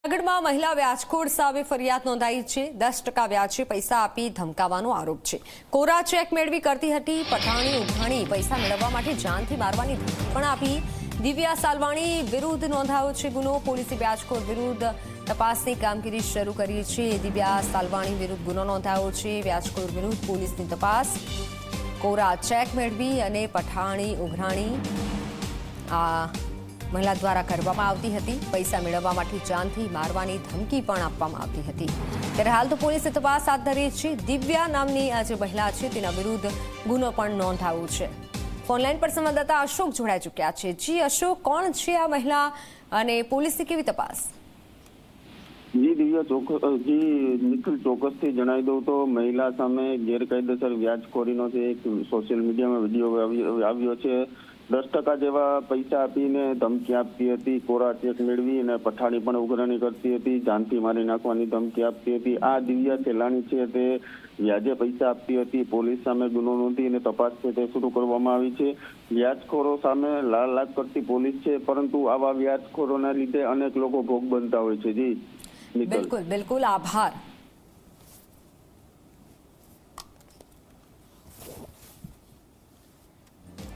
જૂનાગઢમાં મહિલા વ્યાજખોર સામે ફરિયાદ નોંધાઈ છે। 10% વ્યાજે પૈસા આપી ધમકાવવાનો આરોપ છે। કોરા ચેક મેળવી કરતી હતી પઠાણી ઉઘાણી પૈસા મેળવવા માટે જાનથી મારવાની ધમકી પણ આપી। દિવ્યા સાલવાણી વિરુદ્ધ નોંધાયો છે ગુનો। પોલીસે વ્યાજખોર વિરુદ્ધ તપાસની કામગીરી શરૂ કરી છે। દિવ્યા સાલવાણી વિરુદ્ધ ગુનો નોંધાયો છે। વ્યાજખોર વિરુદ્ધ પોલીસની તપાસ। કોરા ચેક મેળવી અને પઠાણી ઉઘરાણી આ महिला द्वारा કરવામાં આવતી હતી। પૈસા મેળવવા માટે જાનથી મારવાની ધમકી પણ આપવામાં આવતી હતી। ત્યારે હાલ તો પોલીસે તપાસ હાથ ધરી છે। દિવ્યા નામની આ જે મહિલા છે તેના વિરુદ્ધ ગુનો પણ નોંધાયો છે। ફોનલાઈન પર સંવાદદાતા અશોક જોડાઈ ચૂક્યા છે। જી અશોક, કોણ છે આ મહિલા અને પોલીસની કેવી તપાસ? જી દિવ્યા નિખિલ ચોક્કસથી જણાવી દઉં તો મહિલા સામે ગેરકાયદેસર વ્યાજખોરીનો જે એક સોશિયલ મીડિયામાં વિડીયો આવ્યો છે। 10% જેવા પૈસા આપીને ધમકી આપતી હતી। કોરા ચેક મેળવી અને પઠાણી પણ ઉઘરાણી કરતી હતી। જાનથી મારી નાખવાની ધમકી આપતી હતી। આ દિવ્યા સેલાણી છે તે વ્યાજે પૈસા આપતી હતી। પોલીસ સામે ગુનો નોંધી અને તપાસ છે તે શરૂ કરવામાં આવી છે। વ્યાજખોરો સામે લાખ કરતી પોલીસ છે, પરંતુ આવા વ્યાજખોરોના લીધે અનેક લોકો ભોગ બનતા હોય છે। જી બિલકુલ, આભાર।